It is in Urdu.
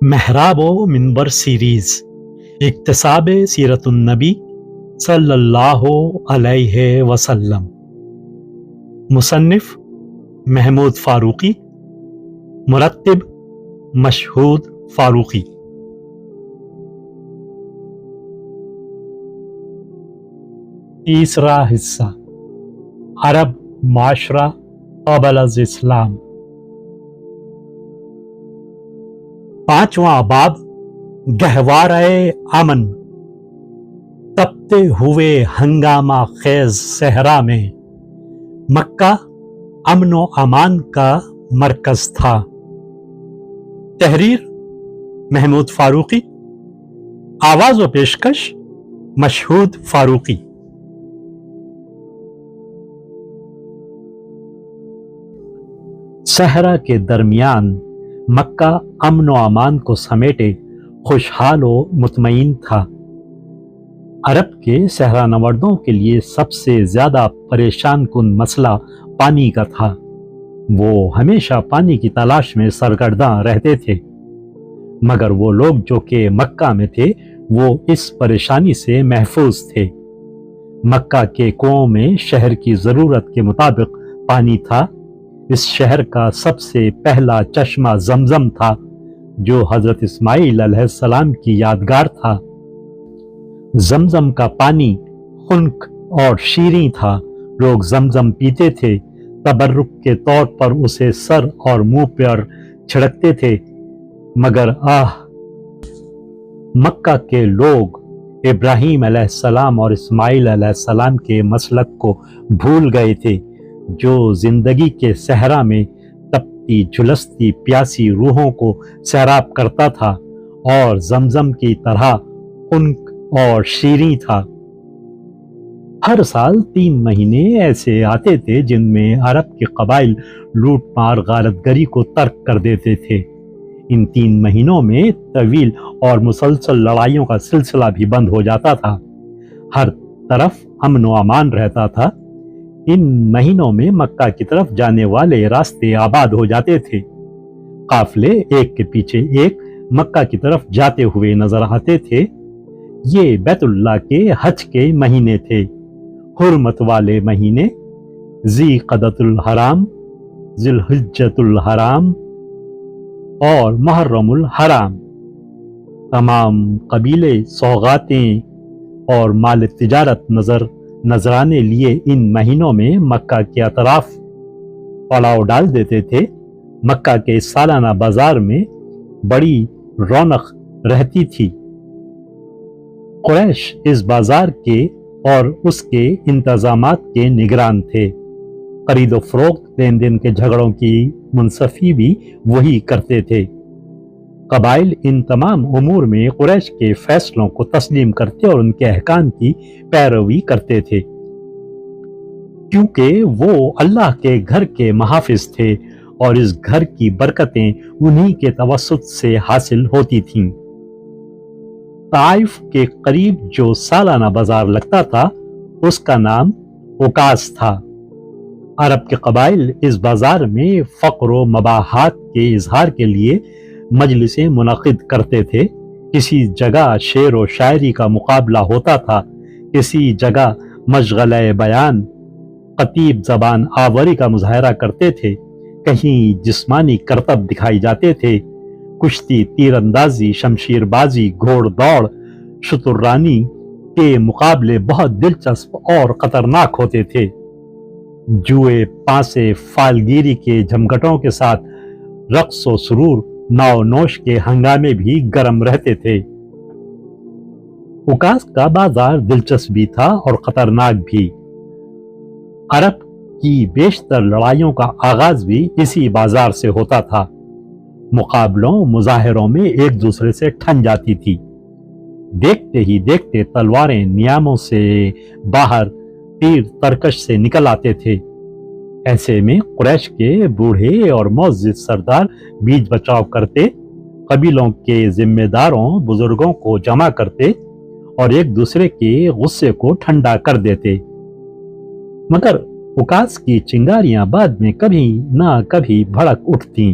محراب و منبر سیریز اکتساب سیرت النبی صلی اللہ علیہ وسلم، مصنف محمود فاروقی، مرتب مشہود فاروقی۔ تیسرا حصہ، عرب معاشرہ قبل از اسلام۔ پانچواں باب، گہوارۂ امن۔ تپتے ہوئے ہنگامہ خیز صحرا میں مکہ امن و امان کا مرکز تھا۔ تحریر محمود فاروقی، آواز و پیشکش مشہود فاروقی۔ صحرا کے درمیان مکہ امن و امان کو سمیٹے خوشحال و مطمئن تھا۔ عرب کے صحرا نوردوں کے لیے سب سے زیادہ پریشان کن مسئلہ پانی کا تھا۔ وہ ہمیشہ پانی کی تلاش میں سرگرداں رہتے تھے، مگر وہ لوگ جو کہ مکہ میں تھے وہ اس پریشانی سے محفوظ تھے۔ مکہ کے کنووں میں شہر کی ضرورت کے مطابق پانی تھا۔ اس شہر کا سب سے پہلا چشمہ زمزم تھا، جو حضرت اسماعیل علیہ السلام کی یادگار تھا۔ زمزم کا پانی خنک اور شیریں تھا۔ لوگ زمزم پیتے تھے، تبرک کے طور پر اسے سر اور منہ پر چھڑکتے تھے، مگر مکہ کے لوگ ابراہیم علیہ السلام اور اسماعیل علیہ السلام کے مسلک کو بھول گئے تھے، جو زندگی کے صحرا میں تپتی جھلستی پیاسی روحوں کو سیراب کرتا تھا اور زمزم کی طرح خنک اور شیریں تھا۔ ہر سال 3 مہینے ایسے آتے تھے جن میں عرب کے قبائل لوٹ مار غارت گری کو ترک کر دیتے تھے۔ ان 3 مہینوں میں طویل اور مسلسل لڑائیوں کا سلسلہ بھی بند ہو جاتا تھا۔ ہر طرف امن و امان رہتا تھا۔ ان مہینوں میں مکہ کی طرف جانے والے راستے آباد ہو جاتے تھے۔ قافلے ایک کے پیچھے ایک مکہ کی طرف جاتے ہوئے نظر آتے تھے۔ یہ بیت اللہ کے حج کے مہینے تھے، حرمت والے مہینے، ذی قعدۃ الحرام، ذی الحجۃ الحرام اور محرم الحرام۔ تمام قبیلے سوغاتیں اور مال تجارت نذرانے لیے ان مہینوں میں مکہ کے اطراف پڑاؤ ڈال دیتے تھے۔ مکہ کے سالانہ بازار میں بڑی رونق رہتی تھی۔ قریش اس بازار کے اور اس کے انتظامات کے نگران تھے۔ خرید و فروخت، لین دین کے جھگڑوں کی منصفی بھی وہی کرتے تھے۔ قبائل ان تمام امور میں قریش کے فیصلوں کو تسلیم کرتے اور ان کے احکام کی پیروی کرتے تھے، کیونکہ وہ اللہ کے گھر کے محافظ تھے اور اس گھر کی برکتیں انہی کے توسط سے حاصل ہوتی تھیں۔ طائف کے قریب جو سالانہ بازار لگتا تھا اس کا نام عکاظ تھا۔ عرب کے قبائل اس بازار میں فقر و مباحات کے اظہار کے لیے مجلسیں منعقد کرتے تھے۔ کسی جگہ شعر و شاعری کا مقابلہ ہوتا تھا، کسی جگہ مشغلہ بیان، خطیب زبان آوری کا مظاہرہ کرتے تھے، کہیں جسمانی کرتب دکھائی جاتے تھے۔ کشتی، تیر اندازی، شمشیر بازی، گھوڑ دوڑ، شتر رانی کے مقابلے بہت دلچسپ اور خطرناک ہوتے تھے۔ جوئے، پانسے، فالگیری کے جھمگٹوں کے ساتھ رقص و سرور، ناؤ نوش کے ہنگامے بھی گرم رہتے تھے۔ عکاظ کا بازار دلچسپ بھی تھا اور خطرناک بھی۔ عرب کی بیشتر لڑائیوں کا آغاز بھی اسی بازار سے ہوتا تھا۔ مقابلوں مظاہروں میں ایک دوسرے سے ٹھن جاتی تھی۔ دیکھتے ہی دیکھتے تلواریں نیاموں سے باہر، تیر ترکش سے نکل آتے تھے۔ ایسے میں قریش کے بوڑھے اور معزز سردار بیچ بچاؤ کرتے، قبیلوں کے ذمہ داروں بزرگوں کو جمع کرتے اور ایک دوسرے کے غصے کو ٹھنڈا کر دیتے۔ مگر عکاظ کی چنگاریاں بعد میں کبھی نہ کبھی بھڑک اٹھتیں